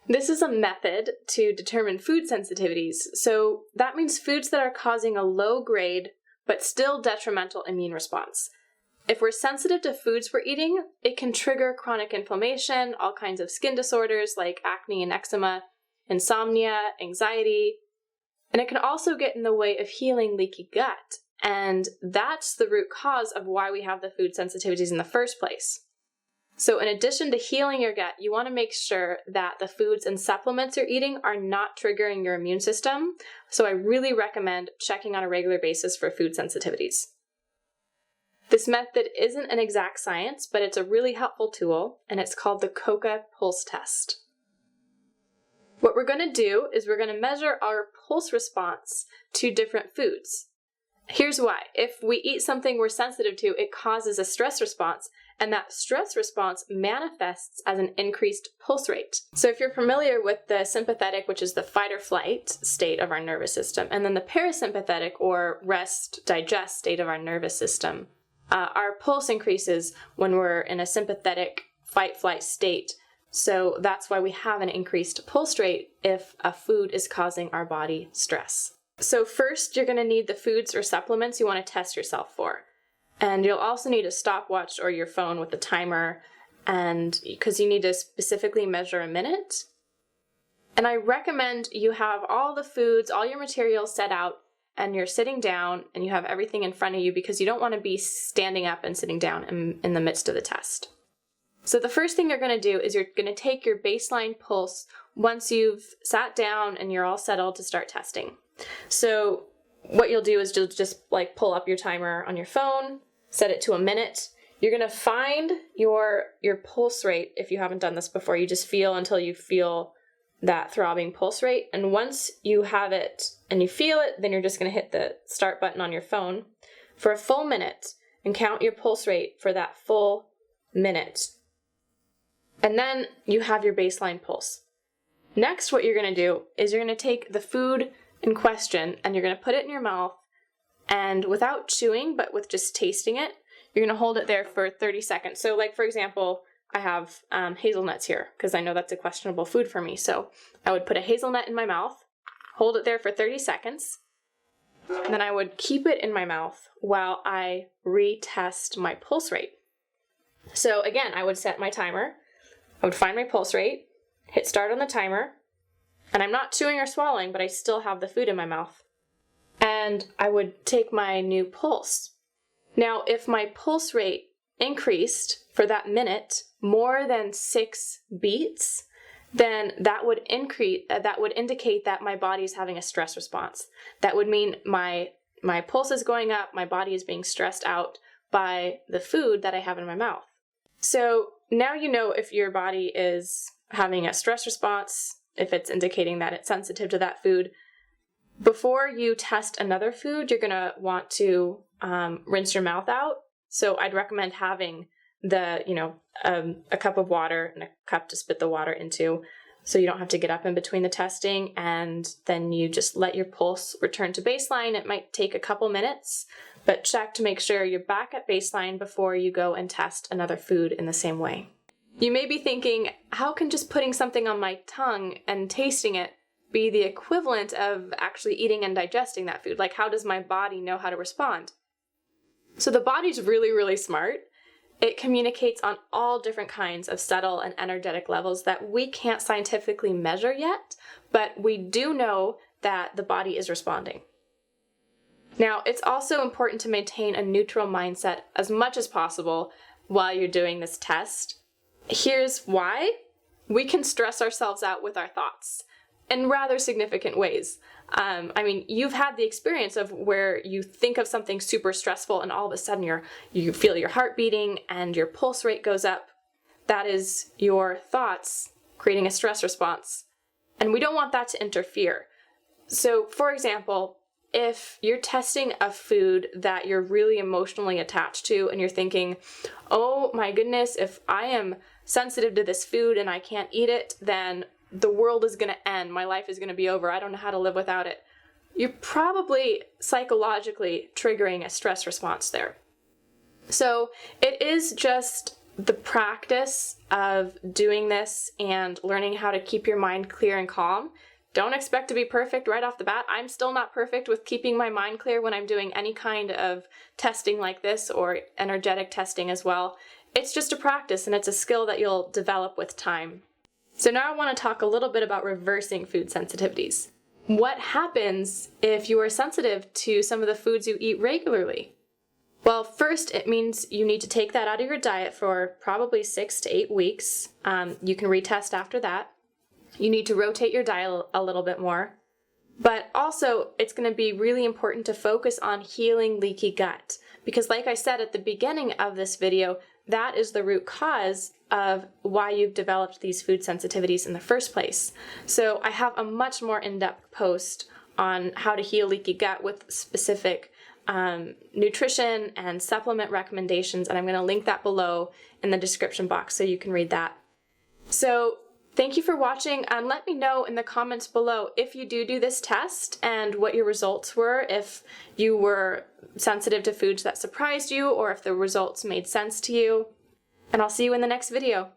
This is a method to determine food sensitivities. So that means foods that are causing a low grade but still detrimental immune response. If we're sensitive to foods we're eating, it can trigger chronic inflammation, all kinds of skin disorders like acne and eczema, insomnia, anxiety, and it can also get in the way of healing leaky gut. And that's the root cause of why we have the food sensitivities in the first place. So in addition to healing your gut, you want to make sure that the foods and supplements you're eating are not triggering your immune system. So I really recommend checking on a regular basis for food sensitivities. This method isn't an exact science, but it's a really helpful tool, and it's called the Coca Pulse Test. What we're going to do is we're going to measure our pulse response to different foods. Here's why. If we eat something we're sensitive to, it causes a stress response, and that stress response manifests as an increased pulse rate. So if you're familiar with the sympathetic, which is the fight or flight state of our nervous system, and then the parasympathetic or rest, digest state of our nervous system, our pulse increases when we're in a sympathetic fight-flight state. So that's why we have an increased pulse rate if a food is causing our body stress. So first, you're going to need the foods or supplements you want to test yourself for. And you'll also need a stopwatch or your phone with a timer, and because you need to specifically measure a minute. And I recommend you have all the foods, all your materials set out, and you're sitting down and you have everything in front of you because you don't want to be standing up and sitting down in the midst of the test. So the first thing you're going to do is you're going to take your baseline pulse once you've sat down and you're all settled to start testing. So what you'll do is you'll just pull up your timer on your phone, set it to a minute. You're going to find your pulse rate. If you haven't done this before, you just feel until you feel that throbbing pulse rate. And once you have it and you feel it, then you're just going to hit the start button on your phone for a full minute and count your pulse rate for that full minute. And then you have your baseline pulse. Next, what you're going to do is you're going to take the food in question and you're going to put it in your mouth, and without chewing, but with just tasting it, you're going to hold it there for 30 seconds. So for example, I have hazelnuts here because I know that's a questionable food for me. So I would put a hazelnut in my mouth, hold it there for 30 seconds, and then I would keep it in my mouth while I retest my pulse rate. So again, I would set my timer, I would find my pulse rate, hit start on the timer, and I'm not chewing or swallowing, but I still have the food in my mouth. And I would take my new pulse. Now, if my pulse rate increased for that minute more than 6 beats, then that would indicate that my body is having a stress response. That would mean my pulse is going up, my body is being stressed out by the food that I have in my mouth. So now you know if your body is having a stress response, if it's indicating that it's sensitive to that food. Before you test another food, you're going to want to rinse your mouth out. So I'd recommend having a cup of water and a cup to spit the water into, so you don't have to get up in between the testing, and then you just let your pulse return to baseline. It might take a couple minutes, but check to make sure you're back at baseline before you go and test another food in the same way. You may be thinking, how can just putting something on my tongue and tasting it be the equivalent of actually eating and digesting that food? How does my body know how to respond? So the body's really, really smart. It communicates on all different kinds of subtle and energetic levels that we can't scientifically measure yet, but we do know that the body is responding. Now, it's also important to maintain a neutral mindset as much as possible while you're doing this test. Here's why. We can stress ourselves out with our thoughts in rather significant ways. You've had the experience of where you think of something super stressful and all of a sudden you feel your heart beating and your pulse rate goes up. That is your thoughts creating a stress response. And we don't want that to interfere. So, for example, if you're testing a food that you're really emotionally attached to and you're thinking, oh my goodness, if I am sensitive to this food and I can't eat it, then the world is going to end. My life is going to be over. I don't know how to live without it. You're probably psychologically triggering a stress response there. So it is just the practice of doing this and learning how to keep your mind clear and calm, don't expect to be perfect right off the bat. I'm still not perfect with keeping my mind clear when I'm doing any kind of testing like this, or energetic testing as well. It's just a practice, and it's a skill that you'll develop with time. So now I want to talk a little bit about reversing food sensitivities. What happens if you are sensitive to some of the foods you eat regularly? Well, first, it means you need to take that out of your diet for probably 6 to 8 weeks. You can retest after that. You need to rotate your diet a little bit more. But also, it's going to be really important to focus on healing leaky gut. Because like I said at the beginning of this video, that is the root cause of why you've developed these food sensitivities in the first place. So I have a much more in-depth post on how to heal leaky gut with specific nutrition and supplement recommendations, and I'm going to link that below in the description box so you can read that. So thank you for watching, and let me know in the comments below if you do this test and what your results were, if you were sensitive to foods that surprised you, or if the results made sense to you. And I'll see you in the next video.